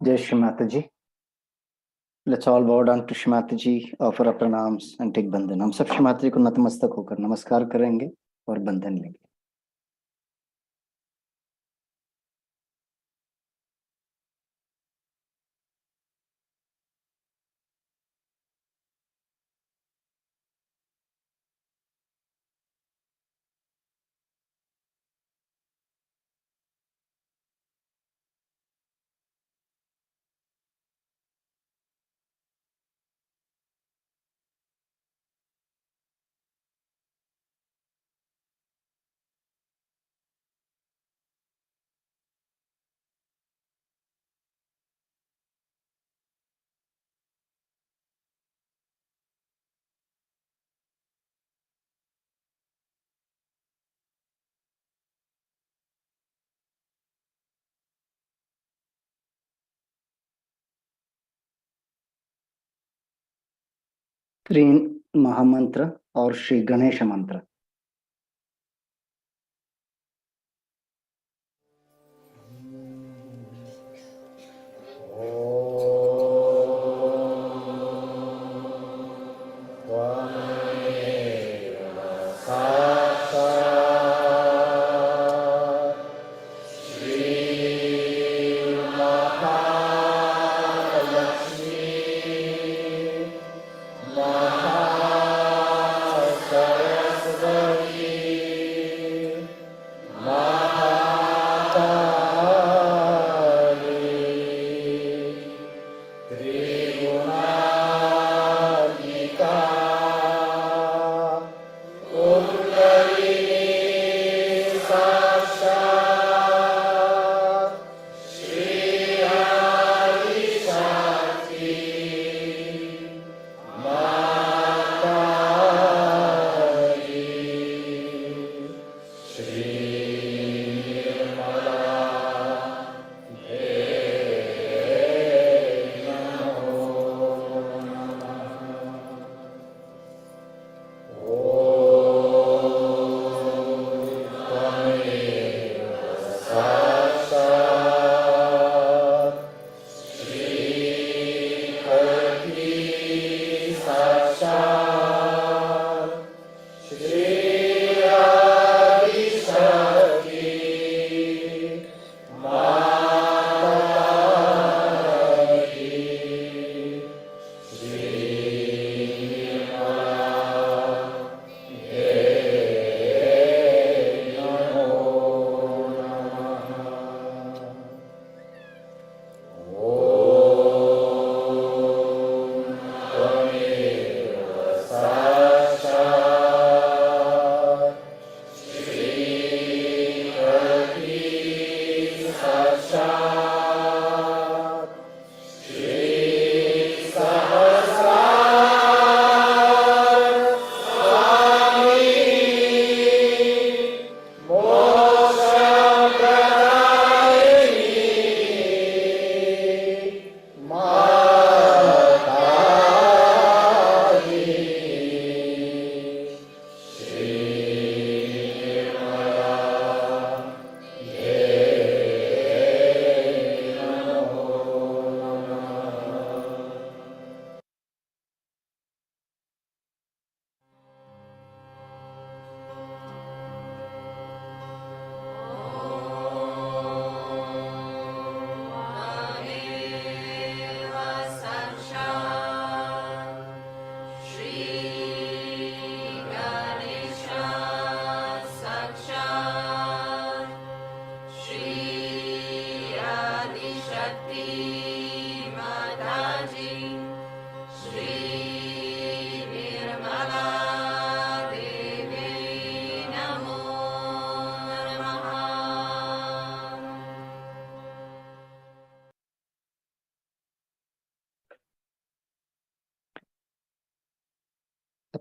Jai Shri Mataji. Let's all bow down to Shri Mataji, offer our pranams and take बंधन. हम सब श्री माता जी को नतमस्तक होकर नमस्कार करेंगे और बंधन लेंगे. तीन महामंत्र और श्री गणेश मंत्र.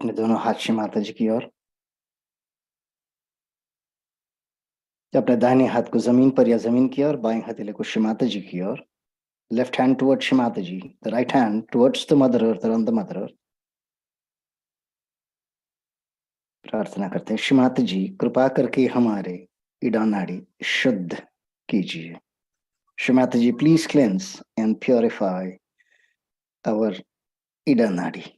अपने दोनों हाथ श्रीमाता जी की ओर। अपने दाहिने हाथ को जमीन पर या जमीन की ओर, बाएं हथेली को श्रीमाता जी की ओर। Left hand towards Shrimata ji, the right hand towards the mother earth, on the mother earth. प्रार्थना करते हैं, श्रीमाता जी कृपा करके हमारे इडा नाड़ी शुद्ध कीजिए। Shrimata ji please cleanse and purify our Ida नाड़ी।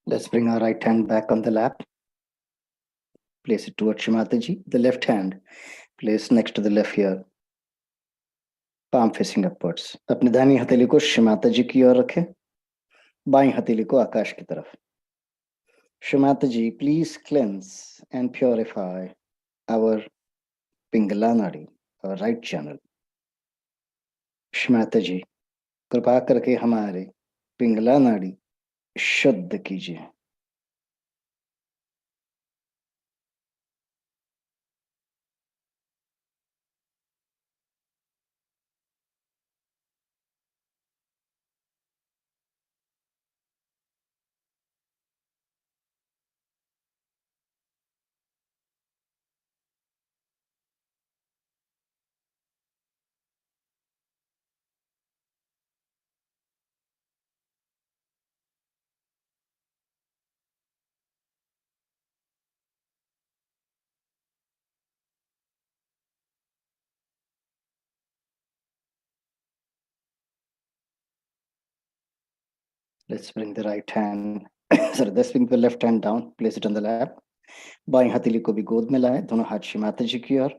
Let's bring our right hand back on the lap. Place it towards Shrimati ji. The left hand place next to the left ear. Palm facing upwards. अपनी दाहिनी हथेली को श्रीमाता जी की ओर रखें, बाईं हथेली को आकाश की तरफ। श्रीमाता जी please cleanse and purify our Pingala नाड़ी, our right channel. श्रीमाता जी कृपा करके हमारे पिंगला नाड़ी शुद्ध कीजिए। Let's bring the right hand, sorry, let's bring the left hand down, place it on the lap. बाईं हथेली को भी गोद में लाएं, दोनों हाथ श्रीमाता जी की ओर।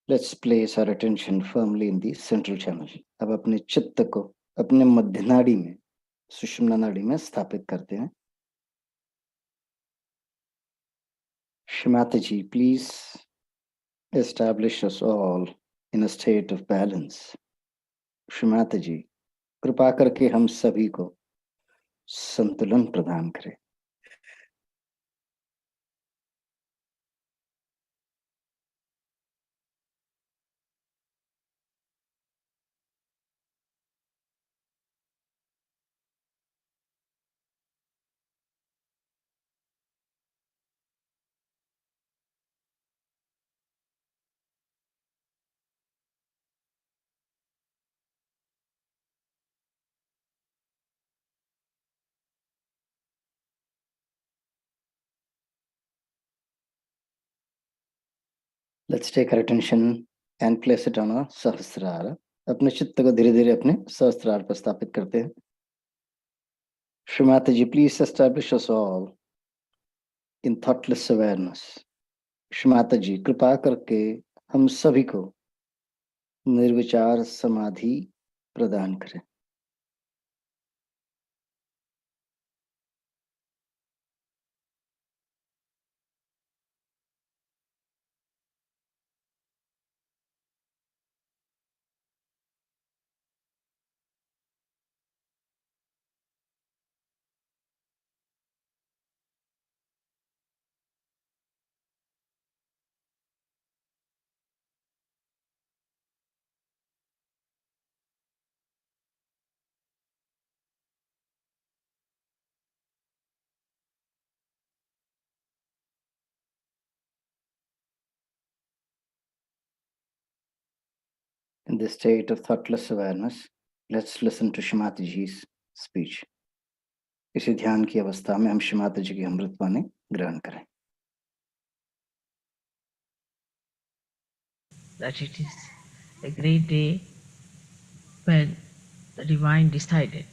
Let's place our attention firmly in the central channel. अब अपने चित्त को अपने मध्य नाड़ी में, सुषुम्ना नाड़ी में स्थापित करते हैं। श्रीमाता जी, please establish us all in a state of balance. श्रीमाता जी कृपा करके हम सभी को संतुलन प्रदान करें। Let's take our attention and place it on a सहस्रार. अपने चित्त को धीरे धीरे अपने सहस्त्रार पर स्थापित करते हैं। श्रीमाता जी please establish us all in thoughtless awareness. श्रीमाता जी कृपा करके हम सभी को निर्विचार समाधि प्रदान करें। In this state of thoughtless awareness, let's listen to Shrimati Ji's speech. इसी ध्यान की अवस्था में हम श्रीमाता जी की अमृतवाणी ग्रहण करें। That it is a great day when the Divine decided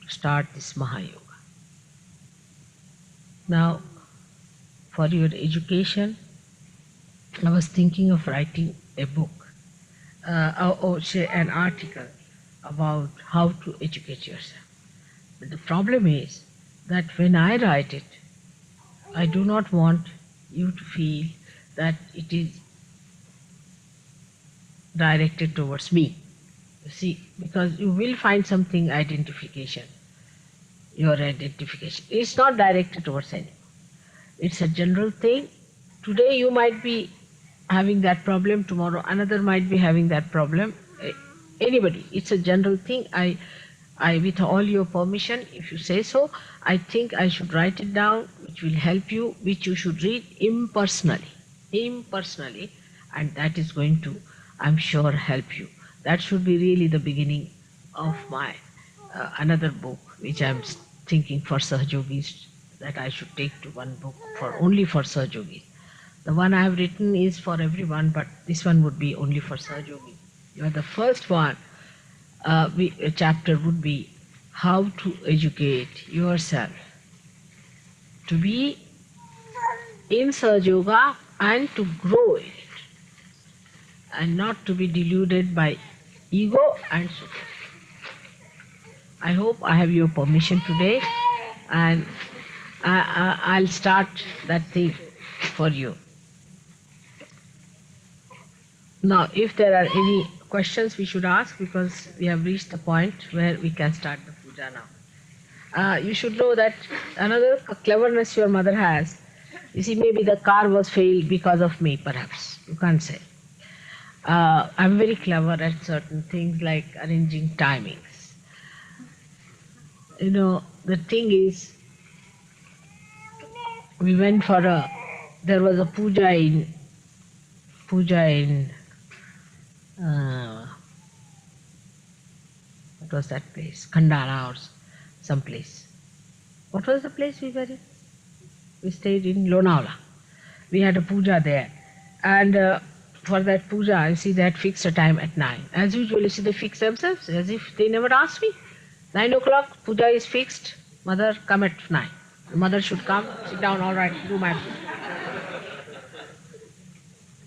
to start this Mahayoga. Now, for your education, I was thinking of writing a book or say an article about how to educate yourself. But the problem is that when I write it, I do not want you to feel that it is directed towards me. You see, because you will find something identification, your identification. It's not directed towards anyone. It's a general thing. Today you might be having that problem, tomorrow another might be having that problem. Anybody, it's a general thing. I, with all your permission, if you say so, I think I should write it down, which will help you, which you should read impersonally, and that is going to, I'm sure, help you. That should be really the beginning of my another book, which I'm thinking for Sahajogis, that I should take to one book for only for Sahajogis. The one I have written is for everyone, but this one would be only for Sahajogis. You are the first one. A chapter would be how to educate yourself to be in Sahaja Yoga and to grow in it, and not to be deluded by ego and so forth. I hope I have your permission today, and I'll start that thing for you. Now, if there are any questions we should ask, because we have reached the point where we can start the puja now. You should know that another cleverness your mother has, you see, maybe the car was failed because of me, perhaps. You can't say. I'm very clever at certain things like arranging timings. You know, the thing is, we went for there was a puja in what was that place? Khandala or some place. What was the place we were in? We stayed in Lonavala. We had a puja there. And for that puja, you see, they had fixed a time at 9. As usual, you see, they fix themselves as if they never asked me. 9 o'clock, puja is fixed. Mother, come at 9. The mother should come, sit down, all right, do my puja.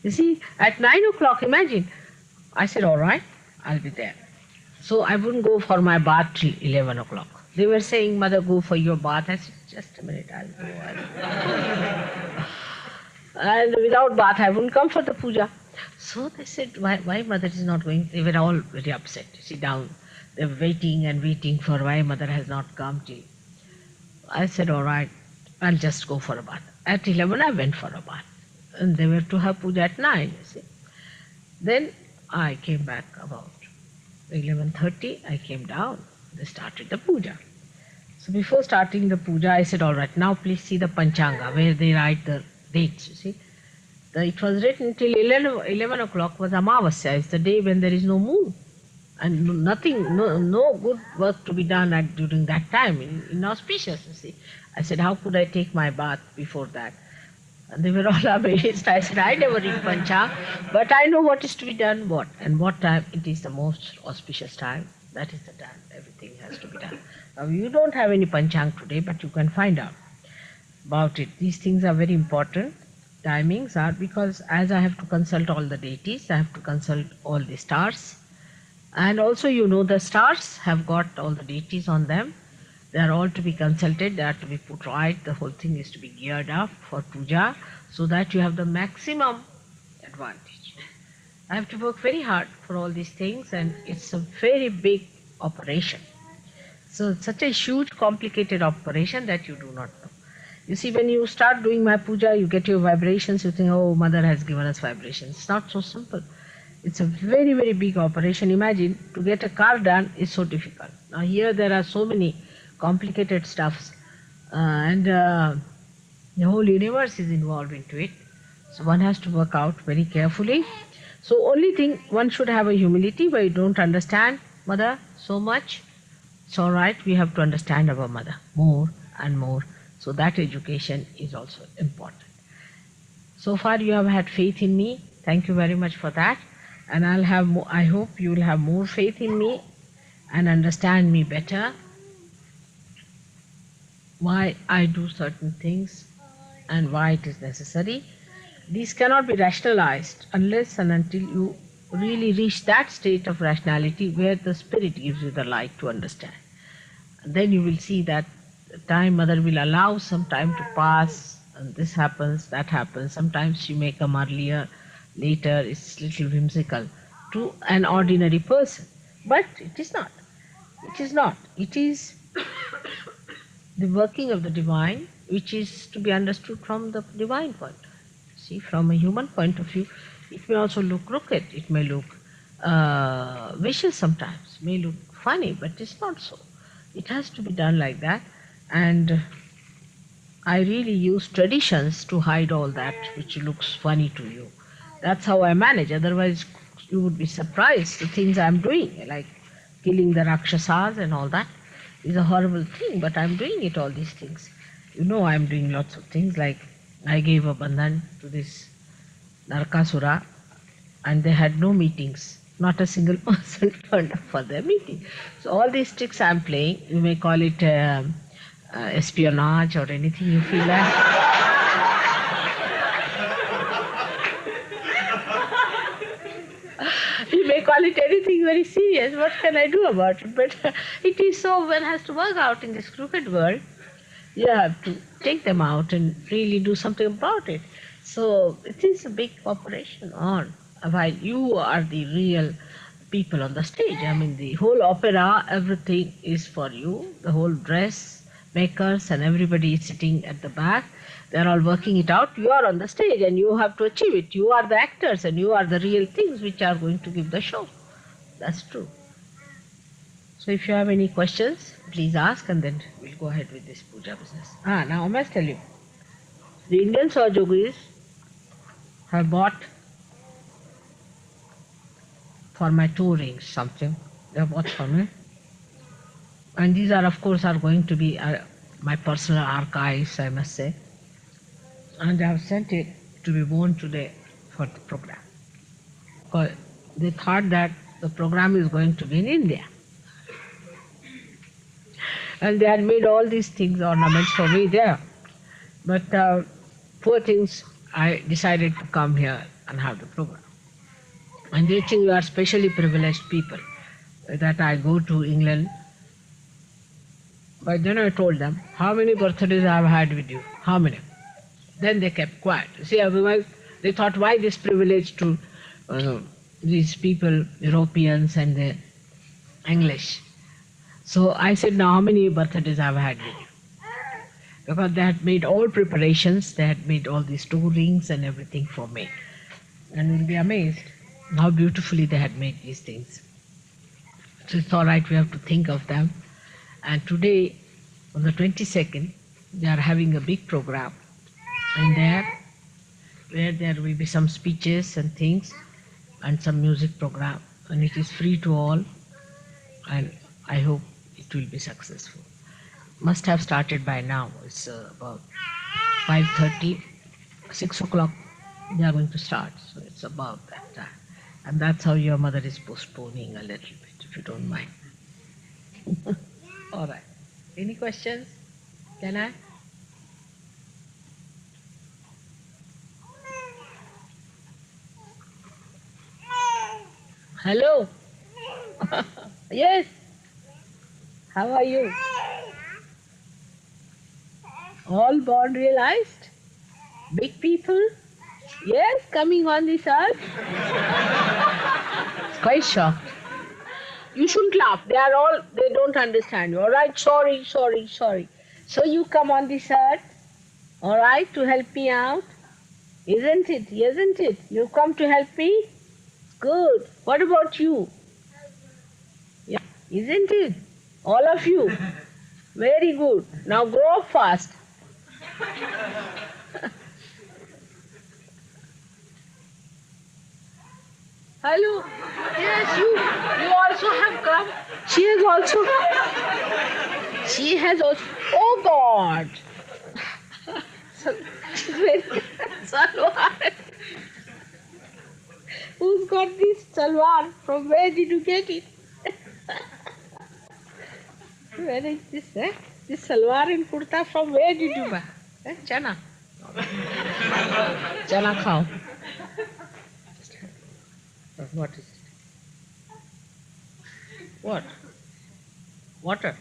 You see, at 9 o'clock, imagine. I said, all right, I'll be there. So I wouldn't go for my bath till 11 o'clock. They were saying, Mother, go for your bath. I said, just a minute, I'll go. And without bath, I wouldn't come for the puja. So they said, why Mother is not going? They were all very upset. Sit down. They were waiting and waiting for why Mother has not come till. I said, all right, I'll just go for a bath. At 11, I went for a bath. And they were to have puja at 9, you see. Then I came back about 11:30. I came down. They started the puja. So before starting the puja, I said, all right, now please see the Panchanga, where they write the dates, you see. It was written till 11 o'clock was Amavasya. It's the day when there is no moon. And nothing, no good work to be done during that time, inauspicious, you see. I said, how could I take my bath before that? And they were all amazed. I said, I never read Panchang, but I know what is to be done, and what time it is the most auspicious time. That is the time everything has to be done. Now, you don't have any Panchang today, but you can find out about it. These things are very important. Timings are, because as I have to consult all the deities, I have to consult all the stars. And also, you know, the stars have got all the deities on them. They are all to be consulted, they are to be put right, the whole thing is to be geared up for puja so that you have the maximum advantage. I have to work very hard for all these things, and it's a very big operation. So it's such a huge, complicated operation that you do not know. You see, when you start doing my puja, you get your vibrations, you think, oh, Mother has given us vibrations. It's not so simple. It's a very, very big operation. Imagine, to get a car done is so difficult. Now here there are so many complicated stuffs, and the whole universe is involved into it. So one has to work out very carefully. So only thing, one should have a humility where you don't understand Mother so much. It's all right, we have to understand our Mother more and more. So that education is also important. So far you have had faith in me. Thank you very much for that. And I'll have more, I hope you will have more faith in me and understand me better, why I do certain things and why it is necessary. These cannot be rationalized unless and until you really reach that state of rationality where the spirit gives you the light to understand. Then you will see that time mother will allow some time to pass, and this happens, that happens. Sometimes she may come earlier, later. It's little whimsical to an ordinary person, but it is not. It is not. It is the working of the divine, which is to be understood from the divine point. See, from a human point of view, it may also look crooked, it may look vicious sometimes, may look funny, but it's not so. It has to be done like that, and I really use traditions to hide all that which looks funny to you. That's how I manage. Otherwise, you would be surprised the things I'm doing, like killing the Rakshasas and all that is a horrible thing, but I'm doing it, all these things. You know, I'm doing lots of things, like I gave a bandhan to this Narkasura and they had no meetings. Not a single person turned up for their meeting. So all these tricks I'm playing, you may call it espionage or anything you feel like. You may call it anything very serious. What can I do about it? But it is so. One has to work out in this crooked world. You have to take them out and really do something about it. So it is a big operation on, while you are the real people on the stage. I mean, the whole opera, everything is for you. The whole dress makers and everybody is sitting at the back. They're all working it out. You are on the stage and you have to achieve it. You are the actors and you are the real things which are going to give the show. That's true. So if you have any questions, please ask and then we'll go ahead with this puja business. Now I must tell you, the Indian Sahajogis have bought for my two rings something. They have bought for me. And these are, of course, are going to be my personal archives, I must say. And they have sent it to be worn today for the program. Because they thought that the program is going to be in India. And they had made all these things, ornaments for me there. But poor things, I decided to come here and have the program. And they think we are specially privileged people, that I go to England. But then I told them, how many birthdays I have had with you? How many? Then they kept quiet. See, otherwise they thought, why this privilege to these people, Europeans and the English? So I said, now how many birthdays I have had with you? Because they had made all preparations, they had made all these two rings and everything for me. And you'll be amazed how beautifully they had made these things. So it's all right, we have to think of them. And today, on the 22nd, they are having a big program. And there, where there will be some speeches and things and some music program. And it is free to all. And I hope it will be successful. Must have started by now. It's about 5:30, 6 o'clock. They are going to start. So it's about that time. And that's how your mother is postponing a little bit, if you don't mind. All right. Any questions? Can I? Hello. Yes. How are you? All born realized? Big people? Yes, coming on this earth? Quite shocked. You shouldn't laugh. They don't understand you. All right, sorry. So you come on this earth, all right, to help me out? Isn't it? You come to help me? Good. What about you? Yeah, isn't it? All of you. Very good. Now grow up fast. Hello. Yes, you also have come. She has also. Oh God. Salwar. Who's got this salwar? From where did you get it? Where is this? This This salwar and kurta, from where did you buy? Chana. Chana khao. What is it? What? Water.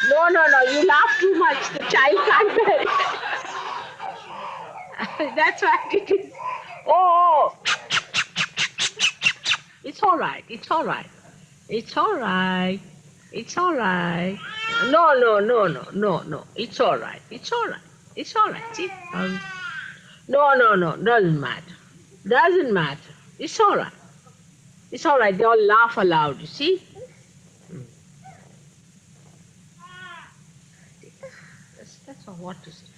No, you laugh too much. The child can't bear it. That's what it is. Oh. It's all right. It's all right. It's all right. It's all right. No. It's all right. It's all right. It's all right. See? No. Doesn't matter. Doesn't matter. It's all right. It's all right. They all laugh aloud. You see? That's all. What is it?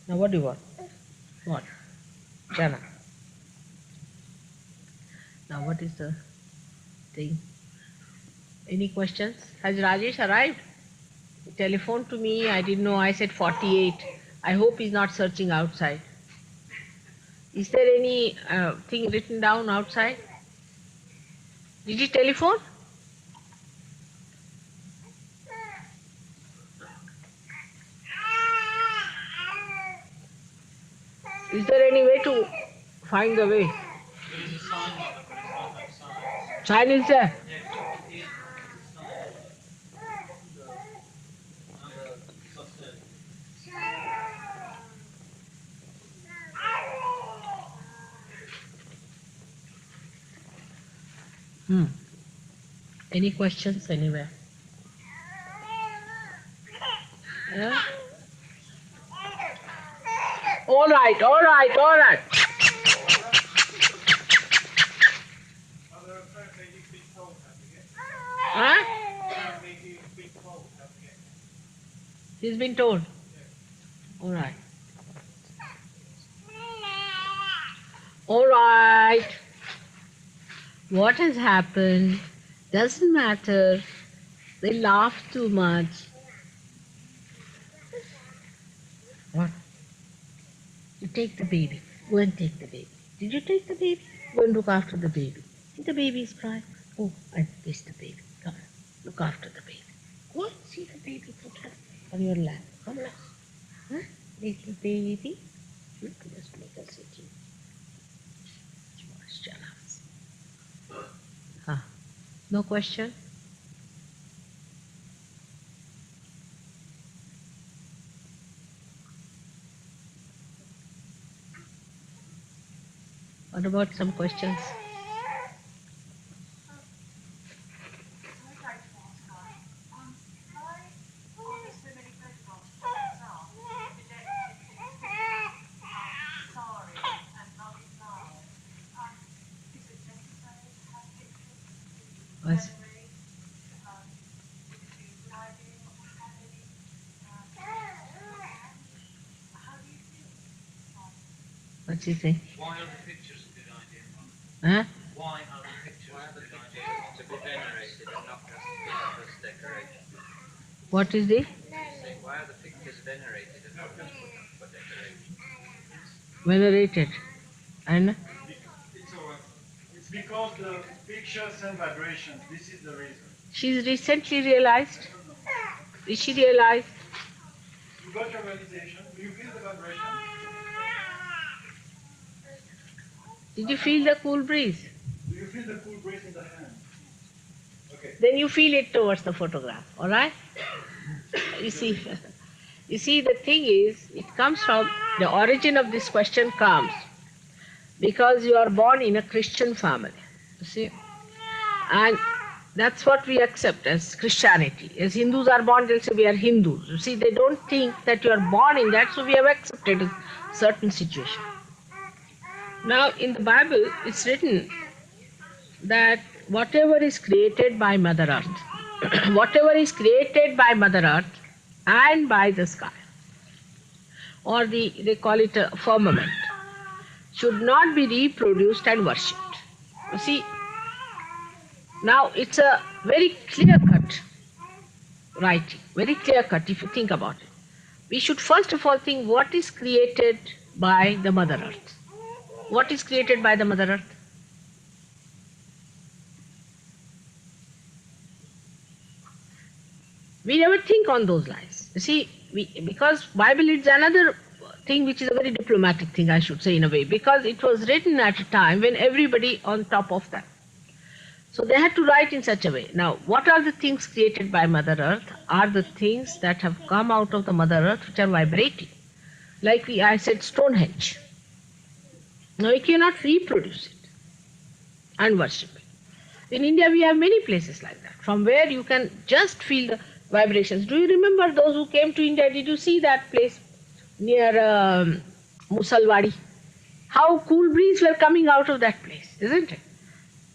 Now what do you want? What? Jana. Now what is the thing? Any questions? Has Rajesh arrived? He telephoned to me. I didn't know. I said 48. I hope he's not searching outside. Is there any thing written down outside? Did he telephone? Is there any way to find the way? Sign is there? Any questions anywhere? Yeah? All right. Huh? He's been told. All right. All right. What has happened? Doesn't matter. They laugh too much. What? You take the baby. Go and take the baby. Did you take the baby? Go and look after the baby. See the baby is crying. Go and kiss the baby. Come on. Look after the baby. Go and see the baby. Put her on your lap. Come on. Huh? Little baby. Just make her sit here. No question? What about some questions? What's he saying? Why are the pictures a good idea? Huh? Why are the pictures a good idea to be venerated and not just decoration? What is the? Why are the pictures venerated and not just for decoration? Venerated. And? It's because the pictures send vibrations. This is the reason. She's recently realized. Did she realize? You got your realization. Do you feel the vibration? Did you feel the cool breeze? Do you feel the cool breeze in the hand? Okay. Then you feel it towards the photograph, all right? You see, the thing is, it comes from, the origin of this question comes because you are born in a Christian family, you see? And that's what we accept as Christianity. As Hindus are born, they'll say we are Hindus. You see, they don't think that you are born in that, so we have accepted a certain situation. Now, in the Bible, it's written that whatever is created by Mother Earth, whatever is created by Mother Earth and by the sky, or they call it a firmament, should not be reproduced and worshipped. You see, now it's a very clear-cut writing, very clear-cut if you think about it. We should first of all think what is created by the Mother Earth. What is created by the Mother Earth? We never think on those lines. You see, because Bible is another thing which is a very diplomatic thing, I should say, in a way, because it was written at a time when everybody on top of that. So they had to write in such a way. Now, what are the things created by Mother Earth? Are the things that have come out of the Mother Earth which are vibrating. Like I said, Stonehenge. Now, we cannot reproduce it and worship it. In India, we have many places like that, from where you can just feel the vibrations. Do you remember those who came to India? Did you see that place near Musalwadi? How cool breeze were coming out of that place, isn't it?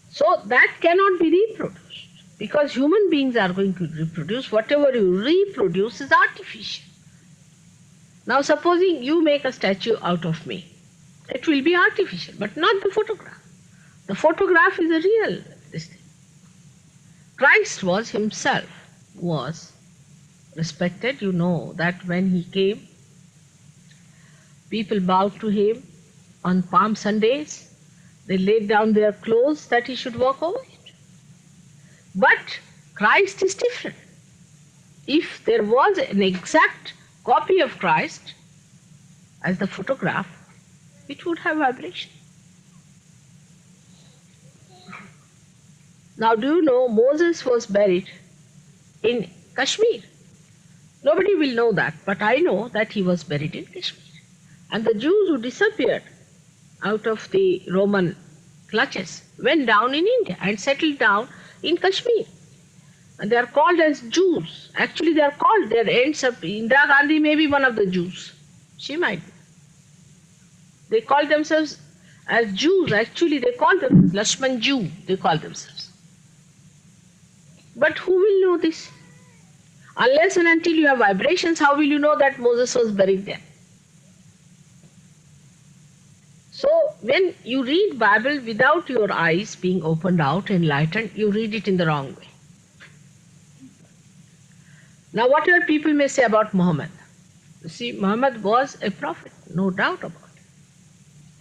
So that cannot be reproduced, because human beings are going to reproduce. Whatever you reproduce is artificial. Now, supposing you make a statue out of me, it will be artificial, but not the photograph. The photograph is a real this thing. Christ was himself respected. You know that when he came, people bowed to him on Palm Sundays. They laid down their clothes that he should walk over it. But Christ is different. If there was an exact copy of Christ as the photograph, it would have vibration. Now, do you know Moses was buried in Kashmir? Nobody will know that, but I know that he was buried in Kashmir. And the Jews who disappeared out of the Roman clutches went down in India and settled down in Kashmir. And they are called as Jews. Actually, they are called, their ends up, Indira Gandhi may be one of the Jews. She might be. They call themselves as Jews. Actually, they call themselves Lakshman Jew, they call themselves. But who will know this? Unless and until you have vibrations, how will you know that Moses was buried there? So, when you read Bible without your eyes being opened out, enlightened, you read it in the wrong way. Now, whatever people may say about Muhammad, you see, Muhammad was a prophet, no doubt about it.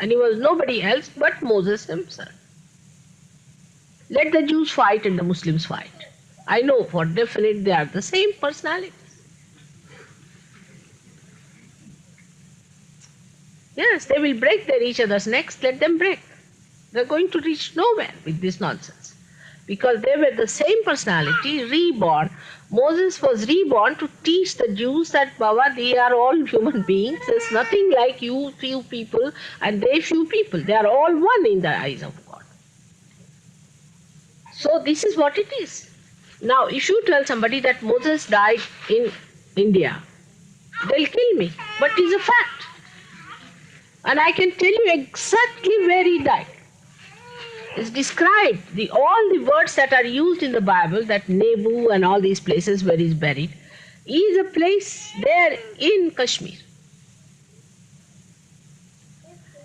And he was nobody else but Moses himself. Let the Jews fight and the Muslims fight. I know for definite they are the same personalities. Yes, they will break each other's necks, let them break. They are going to reach nowhere with this nonsense. Because they were the same personality, reborn. Moses was reborn to teach the Jews that, Baba, they are all human beings. There's nothing like you few people and they few people. They are all one in the eyes of God. So this is what it is. Now, if you tell somebody that Moses died in India, they'll kill me. But it is a fact. And I can tell you exactly where he died. It's described, all the words that are used in the Bible, that Nebu and all these places where he's buried, is a place there in Kashmir.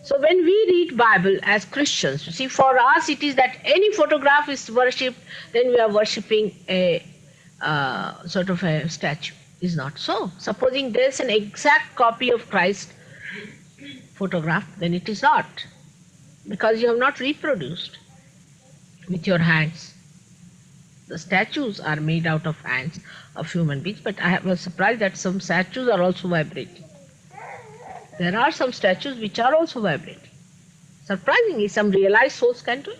So when we read Bible as Christians, you see, for us it is that any photograph is worshipped, then we are worshipping a sort of a statue. Is not so. Supposing there's an exact copy of Christ photograph, then it is not, because you have not reproduced with your hands. The statues are made out of hands of human beings, but I was surprised that some statues are also vibrating. There are some statues which are also vibrating. Surprisingly, some realized souls can do it.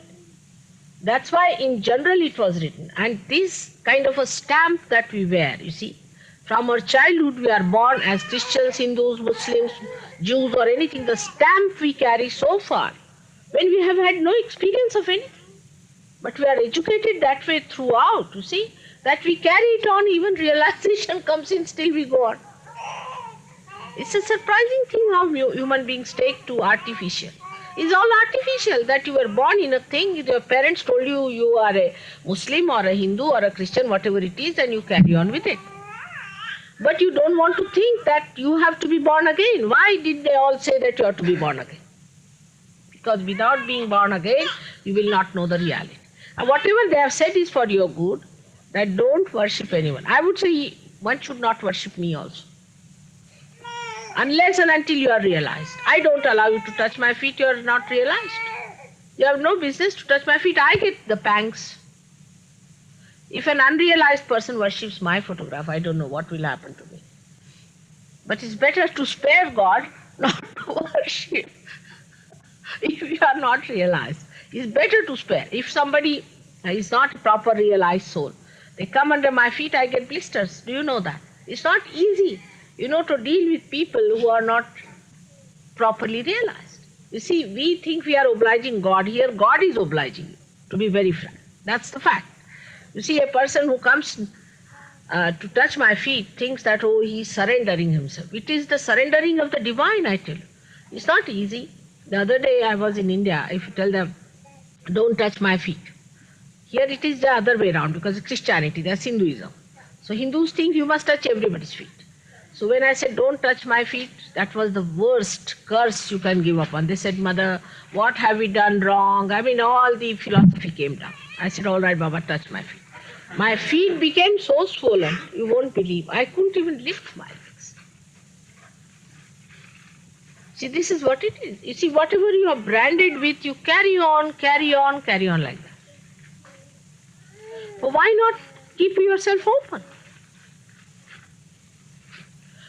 That's why in general it was written. And this kind of a stamp that we wear, you see, from our childhood we are born as Christians, Hindus, Muslims, Jews or anything, the stamp we carry so far, when we have had no experience of anything. But we are educated that way throughout, you see, that we carry it on, even realization comes in, still we go on. It's a surprising thing how human beings take to artificial. It's all artificial, that you were born in a thing, your parents told you you are a Muslim or a Hindu or a Christian, whatever it is, and you carry on with it. But you don't want to think that you have to be born again. Why did they all say that you have to be born again? Because without being born again, you will not know the reality. And whatever they have said is for your good, that don't worship anyone. I would say one should not worship me also. Unless and until you are realized. I don't allow you to touch my feet, you are not realized. You have no business to touch my feet. I get the pangs. If an unrealized person worships my photograph, I don't know what will happen to me. But it's better to spare God, not to worship. If you are not realized, it's better to spare. If somebody is not a proper realized soul, they come under my feet, I get blisters. Do you know that? It's not easy, to deal with people who are not properly realized. You see, we think we are obliging God. Here, God is obliging you, to be very frank. That's the fact. You see, a person who comes to touch my feet thinks that, oh, he's surrendering himself. It is the surrendering of the divine, I tell you. It's not easy. The other day I was in India. If you tell them, don't touch my feet. Here it is the other way around because it's Christianity, that's Hinduism. So Hindus think you must touch everybody's feet. So when I said, don't touch my feet, that was the worst curse you can give up on. They said, Mother, what have we done wrong? I mean, all the philosophy came down. I said, all right, Baba, touch my feet. My feet became so swollen, you won't believe. I couldn't even lift my legs. See, this is what it is. You see, whatever you are branded with, you carry on like that. But why not keep yourself open?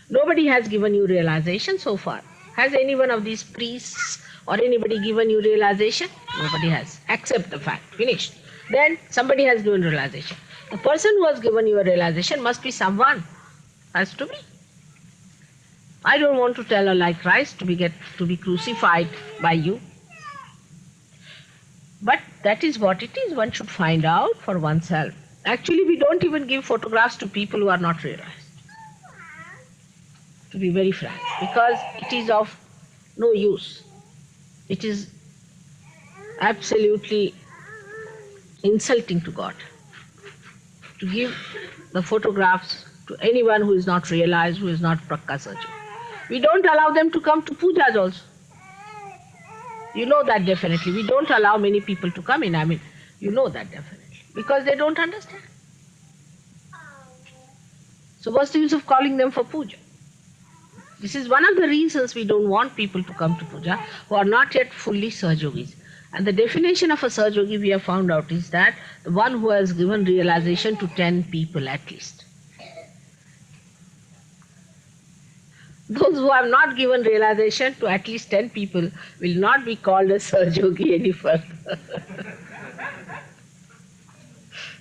Nobody has given you realization so far. Has any one of these priests or anybody given you realization? Nobody has. Accept the fact. Finished. Then somebody has given realization. The person who has given you a realization must be someone. Has to be. I don't want to tell her like Christ to be crucified by you. But that is what it is. One should find out for oneself. Actually, we don't even give photographs to people who are not realized. To be very frank, because it is of no use. It is absolutely insulting to God to give the photographs to anyone who is not realized, who is not Prakasaj. We don't allow them to come to pujas also. You know that definitely. We don't allow many people to come in. I mean, you know that definitely. Because they don't understand. So what's the use of calling them for puja? This is one of the reasons we don't want people to come to puja who are not yet fully Sahajogis. And the definition of a Sahajogi we have found out is that the one who has given realization to 10 people at least. Those who have not given realization to at least 10 people will not be called a Sahajogi any further.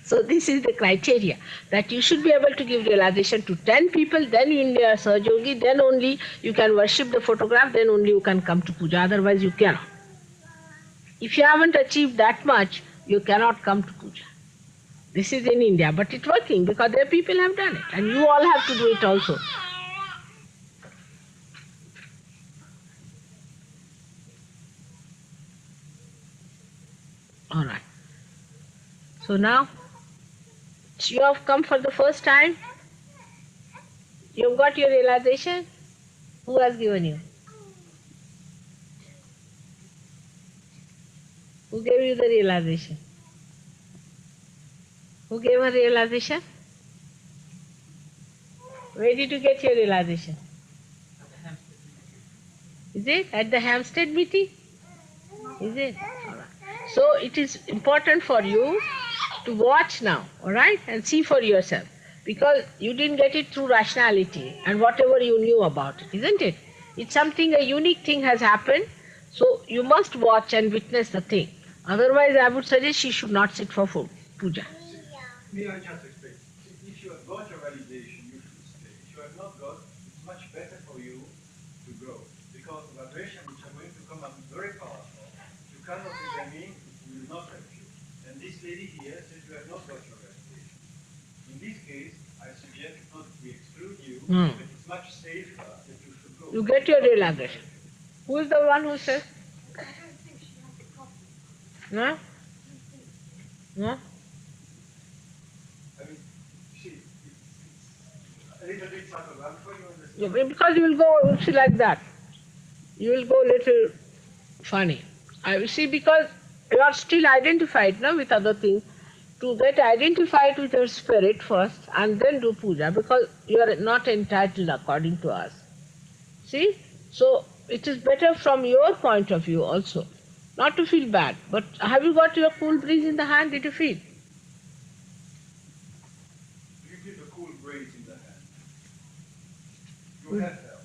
So this is the criteria, that you should be able to give realization to 10 people, then you are Sahajogi, then only you can worship the photograph, then only you can come to puja, otherwise you cannot. If you haven't achieved that much, you cannot come to puja. This is in India, but it's working because their people have done it, and you all have to do it also. All right. So now, you have come for the first time. You have got your realization. Who has given you? Who gave you the realization? Who gave her realization? Where did you get your realization? Is it at the Hampstead meeting? Is it? All right. So it is important for you to watch now, all right, and see for yourself, because you didn't get it through rationality and whatever you knew about it, isn't it? It's something, a unique thing has happened, so you must watch and witness the thing. Otherwise, I would suggest she should not sit for puja. May I just explain? If you have got your validation, you should stay. If you have not got, it's much better for you to go, because the vibration which are going to come up is very powerful. You cannot examine, it will not help you. And this lady here says you have not got your validation. In this case, I suggest not we exclude you, but it's much safer that you should go. You get your realization. Who is the one who says? No? No? I mean, see, it's a little bit subtle. I'm sure you understand. Yeah, because you will go, see, like that. You will go little funny. I see, because you are still identified now with other things. To get identified with your spirit first and then do puja, because you are not entitled according to us. See? So it is better from your point of view also, not to feel bad. But have you got your cool breeze in the hand? Did you feel? breathe in the hand. You have help.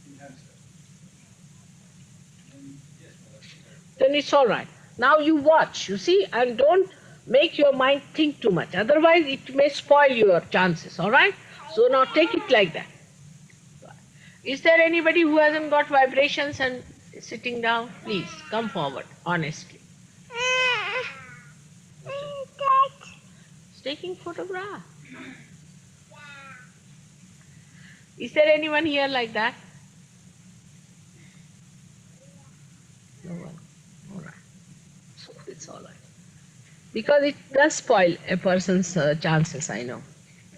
Enhance help. Yes, madam. Then it's all right. Now you watch, you see, and don't make your mind think too much. Otherwise, it may spoil your chances, all right? So now take it like that. Is there anybody who hasn't got vibrations and is sitting down? Please come forward, honestly. It's taking photograph. Is there anyone here like that? No one. All right. So it's all right. Because it does spoil a person's chances, I know.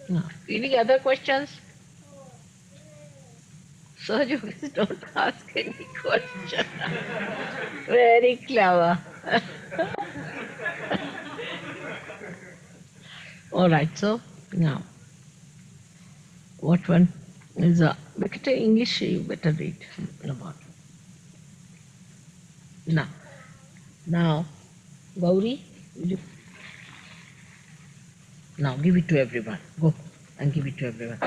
No. Any other questions? Sahaja, please don't ask any question. Very clever. All right, so now, what one is better English? You better read about. Now, Gauri, will you now give it to everyone. Go and give it to everyone.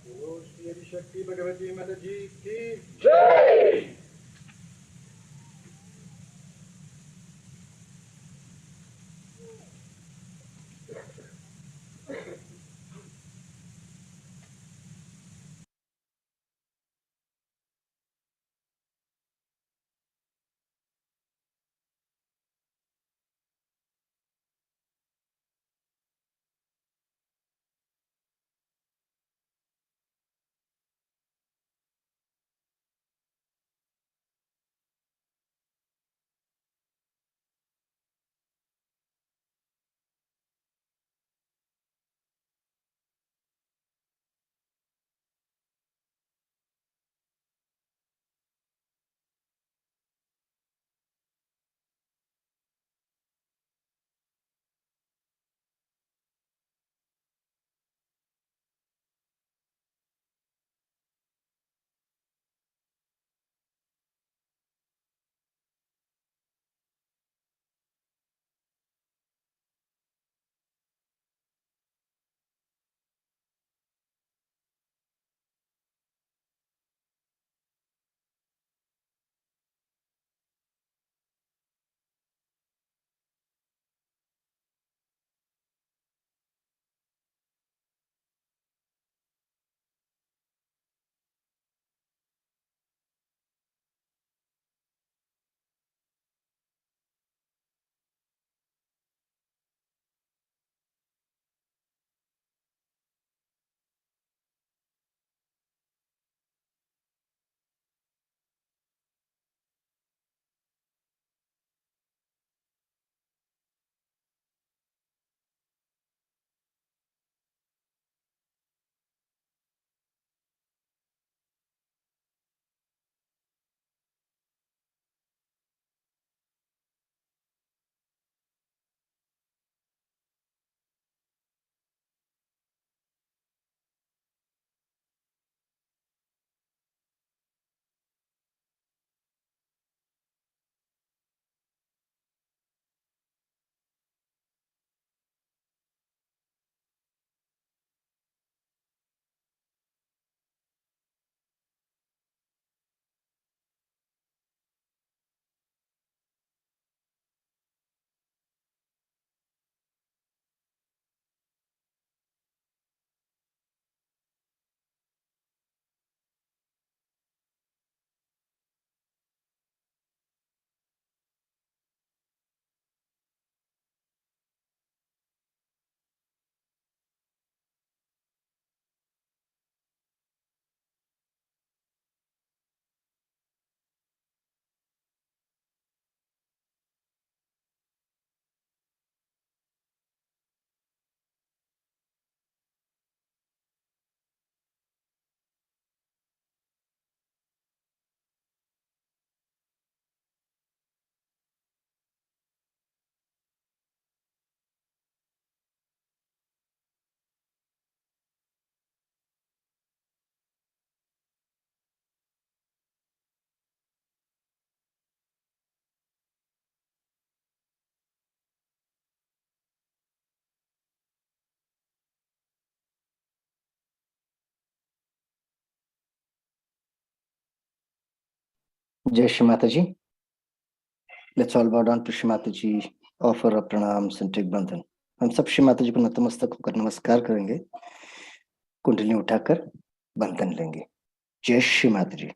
बोलो श्री हरि शक्ति भगवती माता जी की Jai! जय श्री माता जी. Let's all bow down to Shri Mata ji, offer our pranams and take बंधन. हम सब श्री माता जी को नतमस्तक होकर नमस्कार करेंगे, कुंडली उठाकर बंधन लेंगे. जय श्री माता जी.